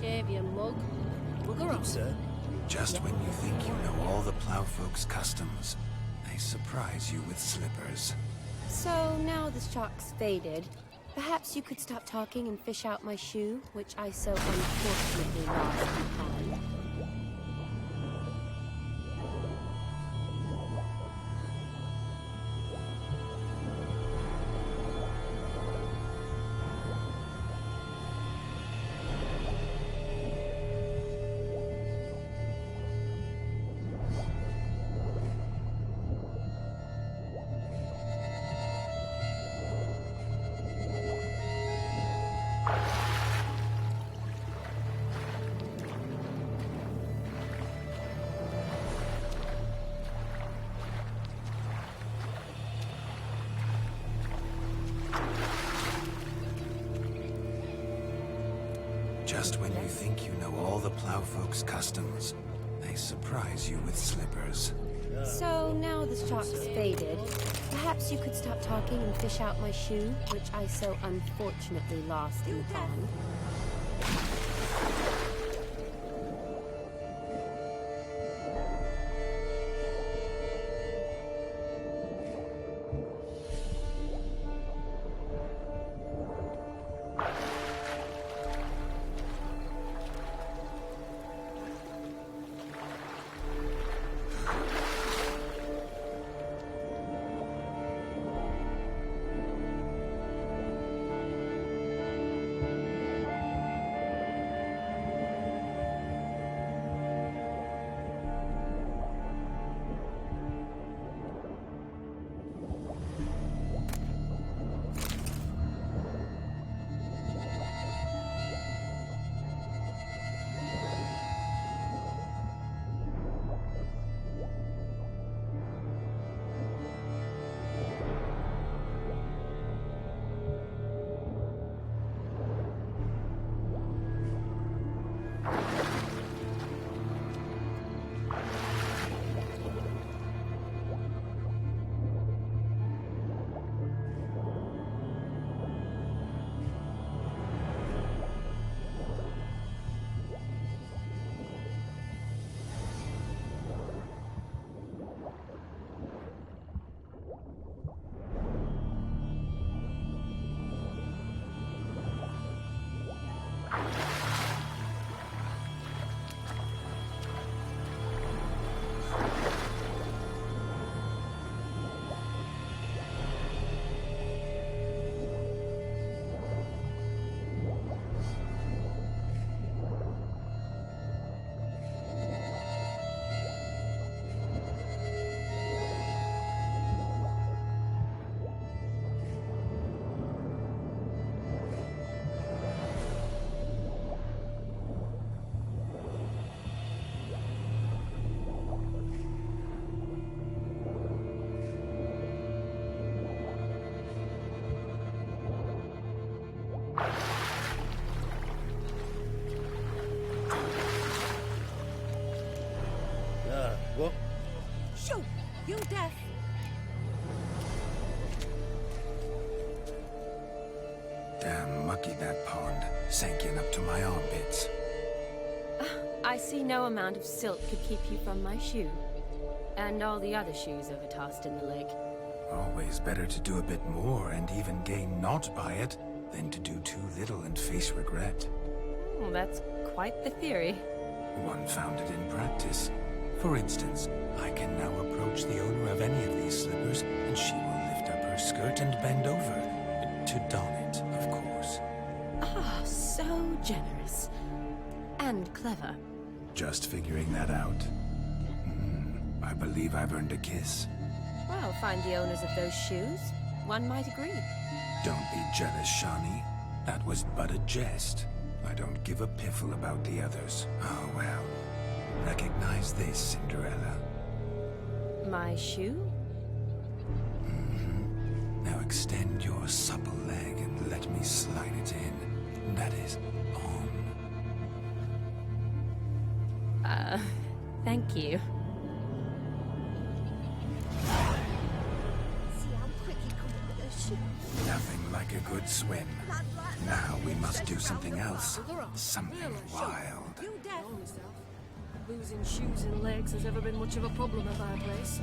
Shave your mug. Bugger off. Sir? Just when you think you know all the plowfolk's customs, they surprise you with slippers. So now the shock's faded. Perhaps you could stop talking and fish out my shoe, which I so unfortunately lost in time. Just when you think you know all the plowfolk's customs, they surprise you with slippers. So now the shock's faded. Perhaps you could stop talking and fish out my shoe, which I so unfortunately lost in the pond. You deaf? Damn mucky that pond, sank in up to my armpits. I see no amount of silt could keep you from my shoe. And all the other shoes overtossed in the lake. Always better to do a bit more and even gain naught by it than to do too little and face regret. Oh, that's quite the theory. One founded in practice. For instance, I can now approach the owner of any of these slippers, and she will lift up her skirt and bend over. To don it, of course. Ah, so generous. And clever. Just figuring that out. I believe I've earned a kiss. Well, find the owners of those shoes. One might agree. Don't be jealous, Shani. That was but a jest. I don't give a piffle about the others. Oh, well. Recognize this, Cinderella. My shoe? Now extend your supple leg and let me slide it in. That is, on. Thank you. Nothing like a good swim. Now we must do something else. Something wild. Losing shoes and legs has ever been much of a problem at our place.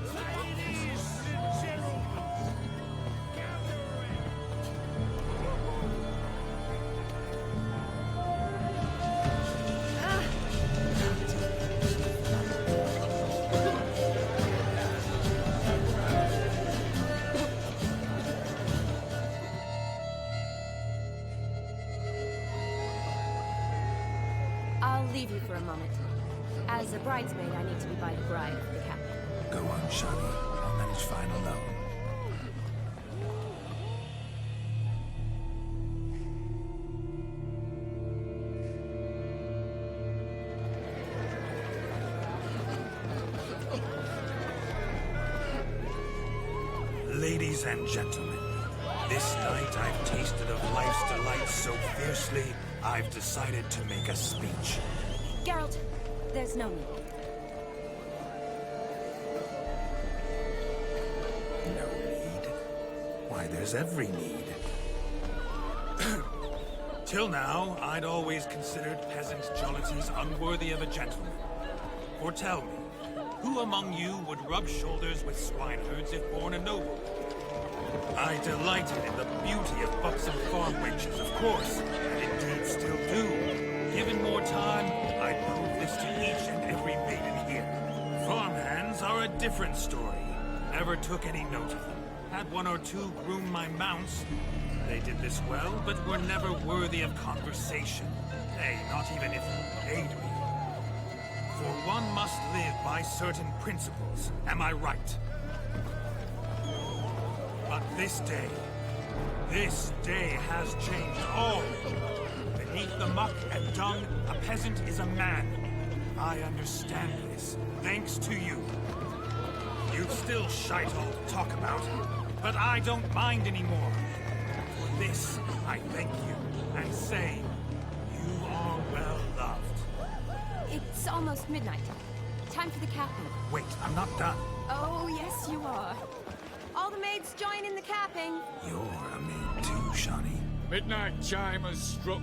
Ladies and gentlemen, I'll leave you for a moment. As a bridesmaid, I need to be by the bride for the cap. Go on, Shani. I'll manage fine alone. Ladies and gentlemen, this night I've tasted of life's delights so fiercely, I've decided to make a speech. Geralt, there's no need. No need? Why, there's every need. Till now, I'd always considered peasant jollities unworthy of a gentleman. For tell me, who among you would rub shoulders with swineherds if born a noble? I delighted in the beauty of buxom farm wenches, of course, and indeed still do. Given more time, I'd prove this to each and every maiden here. Farmhands are a different story. Never took any note of them. Had one or two groom my mounts. They did this well, but were never worthy of conversation. Nay, not even if you paid me. For one must live by certain principles, am I right? But this day has changed all. Beneath the muck and dung, a peasant is a man. I understand this, thanks to you. You've still shite all to talk about, but I don't mind anymore. For this, I thank you, and say, you are well loved. It's almost midnight. Time for the capping. Wait, I'm not done. Oh, yes, you are. All the maids join in the capping. You're a maid too, Shani. Midnight chime has struck.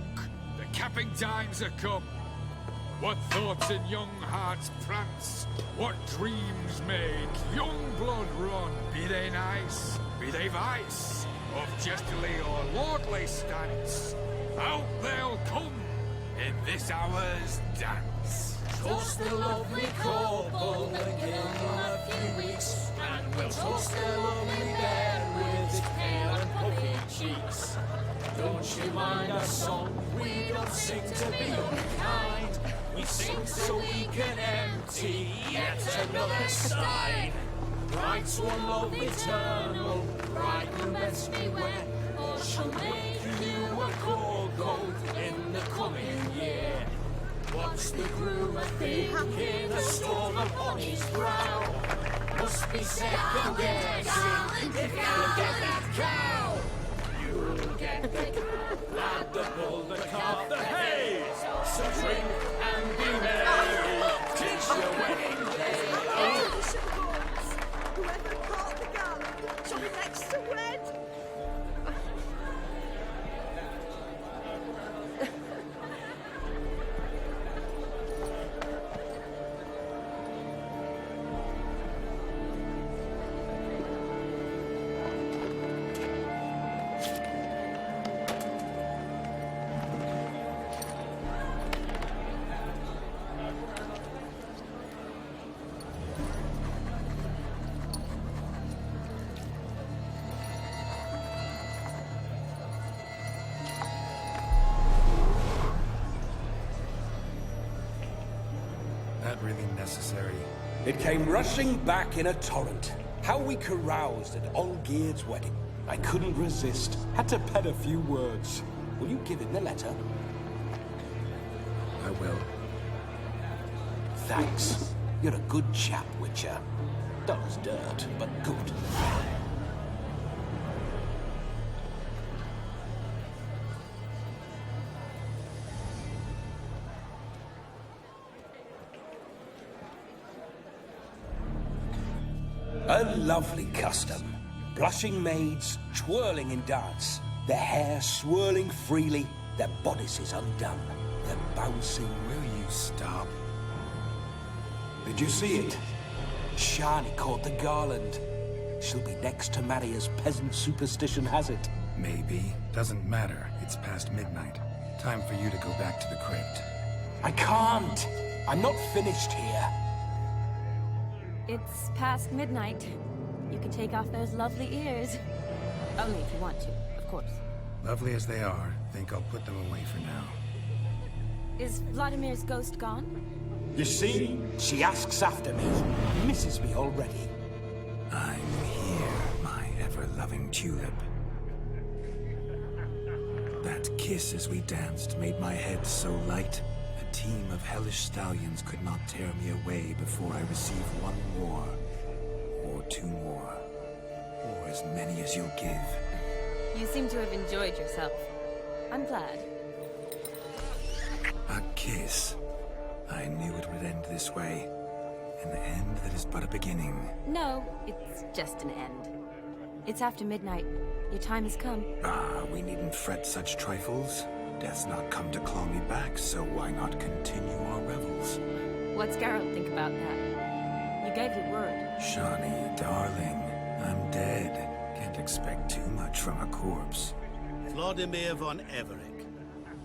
The capping times are come. What thoughts in young hearts prance? What dreams make young blood run? Be they nice, be they vice, of jestily or lordly stance, out they'll come in this hour's dance. Toast the lovely couple again in a few weeks, and we'll toast the lovely bear with its pale and puffy cheeks. Don't you mind our song? We don't sing to be unkind. We sing so we can empty yet another stein. Bride's one love eternal, bride who lets me wed, or she'll make you a cold gold in the coming year. What's the groom a thinking? A storm upon his brow. Must be second guessing if you'll get that cow. You'll get the cow, lad, the bull, the calf, the hay. So drink and be merry, 'tis your wedding day. unnecessary. It came rushing back in a torrent. How we caroused at Olgierd's wedding. I couldn't resist. Had to pen a few words. Will you give him the letter? I will. Thanks. You're a good chap, Witcher. Dull as dirt, but good. A lovely custom. Blushing maids, twirling in dance. Their hair swirling freely, their bodices undone. Their bouncing... Will you stop? Did you see it? Shani caught the garland. She'll be next to marry as peasant superstition has it. Maybe. Doesn't matter. It's past midnight. Time for you to go back to the crypt. I can't. I'm not finished here. It's past midnight. You can take off those lovely ears. Only if you want to, of course. Lovely as they are, think I'll put them away for now. Is Vladimir's ghost gone? You see? She asks after me. Misses me already. I'm here, my ever-loving tulip. That kiss as we danced made my head so light. A team of hellish stallions could not tear me away before I receive one more. Or two more. Or as many as you'll give. You seem to have enjoyed yourself. I'm glad. A kiss. I knew it would end this way. An end that is but a beginning. No, it's just an end. It's after midnight. Your time has come. Ah, we needn't fret such trifles. Death's not come to claw me back, so why not continue our revels? What's Geralt think about that? You gave your word. Shani, darling, I'm dead. Can't expect too much from a corpse. Vladimir von Everick,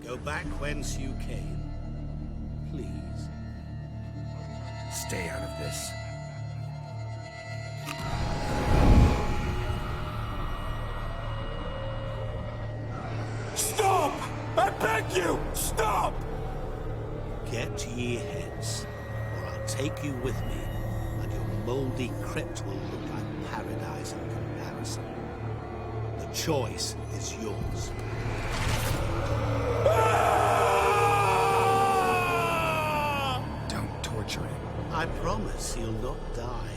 go back whence you came. Please. Stay out of this. Stop! I beg you! Stop! Get ye hence, or I'll take you with me, and your mouldy crypt will look like paradise in comparison. The choice is yours. Don't torture him. I promise he'll not die.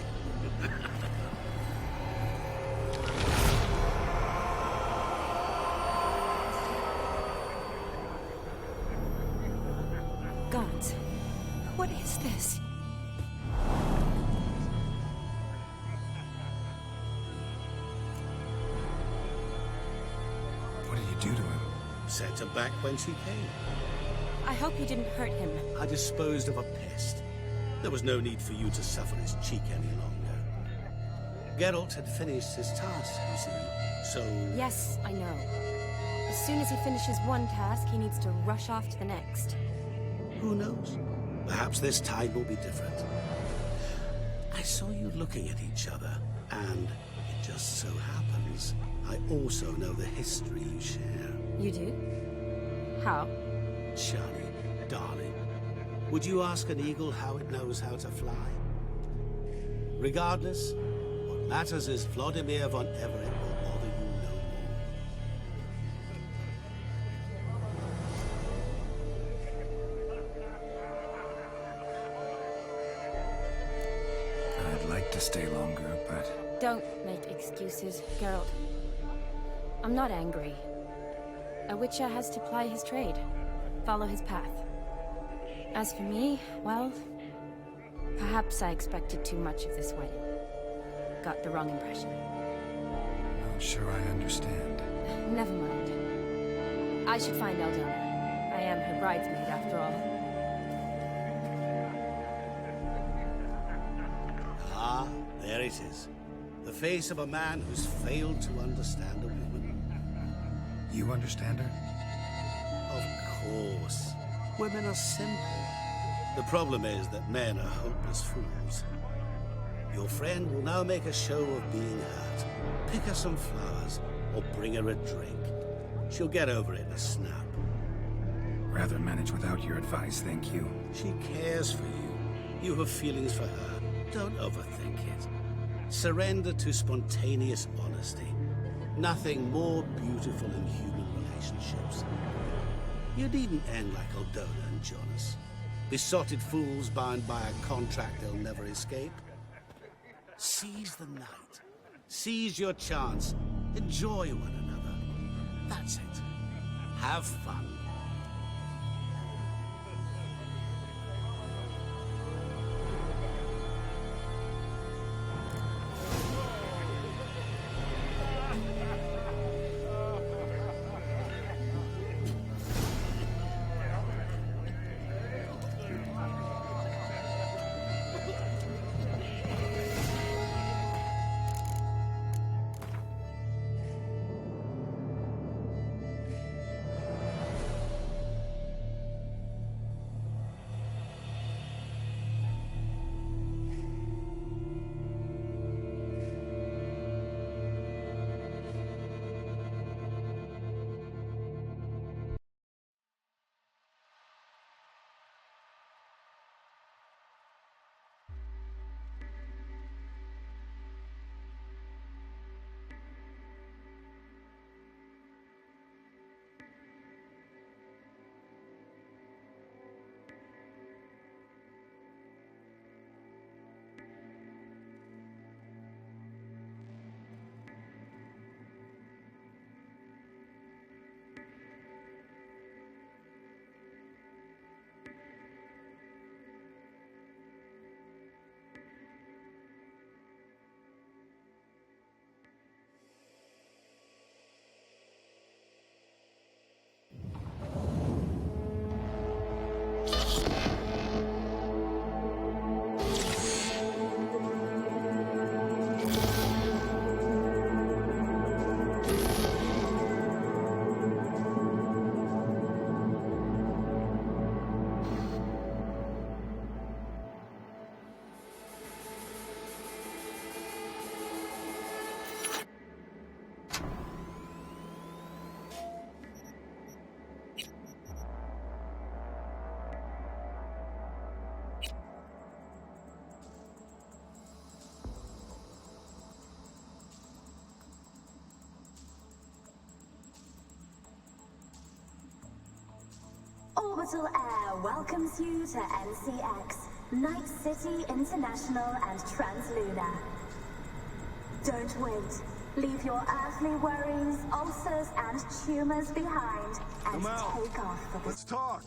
Gods, what is this? What did you do to him? Sent him back whence he came. I hope you didn't hurt him. I disposed of a pest. There was no need for you to suffer his cheek any longer. Geralt had finished his task, you see, so... Yes, I know. As soon as he finishes one task, he needs to rush off to the next. Who knows? Perhaps this time will be different. I saw you looking at each other, and it just so happens I also know the history you share. You do? How? Shani, darling, would you ask an eagle how it knows how to fly? Regardless, what matters is Vladimir von Everick will bother you no more. I'd like to stay longer, but... Don't make excuses, Geralt. I'm not angry. A witcher has to ply his trade, follow his path. As for me, well, perhaps I expected too much of this wedding. Got the wrong impression. Not sure I understand. Never mind. I should find Eldona. I am her bridesmaid, after all. Ah, there it is. The face of a man who's failed to understand a woman. You understand her? Of course. Women are simple. The problem is that men are hopeless fools. Your friend will now make a show of being hurt. Pick her some flowers, or bring her a drink. She'll get over it in a snap. Rather manage without your advice, thank you. She cares for you. You have feelings for her. Don't overthink it. Surrender to spontaneous honesty. Nothing more beautiful in human relationships. You needn't end like Aldona and Jonas. Besotted fools bound by a contract they'll never escape. Seize the night. Seize your chance. Enjoy one another. That's it. Have fun. Orbital Air welcomes you to NCX, Night City International and Translunar. Don't wait. Leave your earthly worries, ulcers, and tumors behind and take off for the... Let's talk.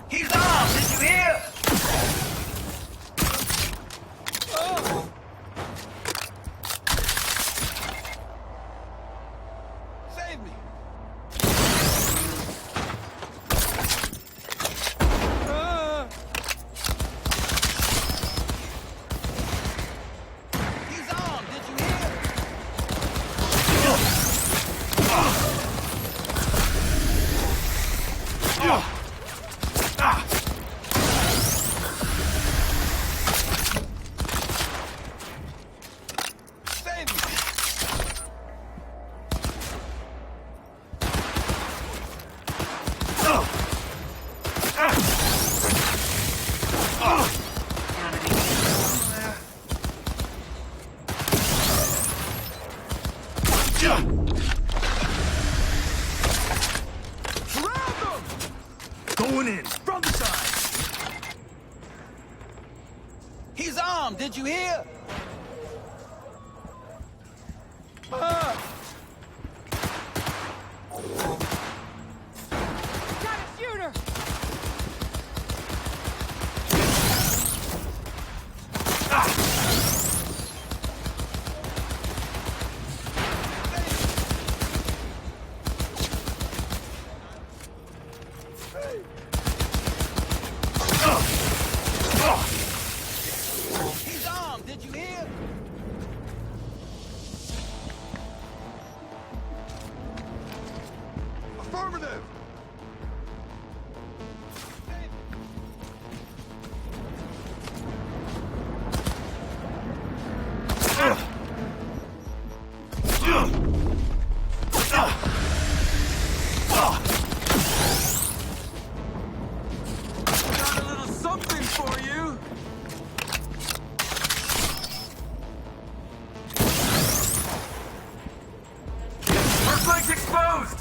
He's armed, did you hear? Save me! He's armed, did you hear? Save me! Going in, from the side. He's armed, did you hear? He's armed, did you hear? Affirmative! Got a little something for you. First leg's exposed.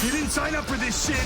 You didn't sign up for this shit!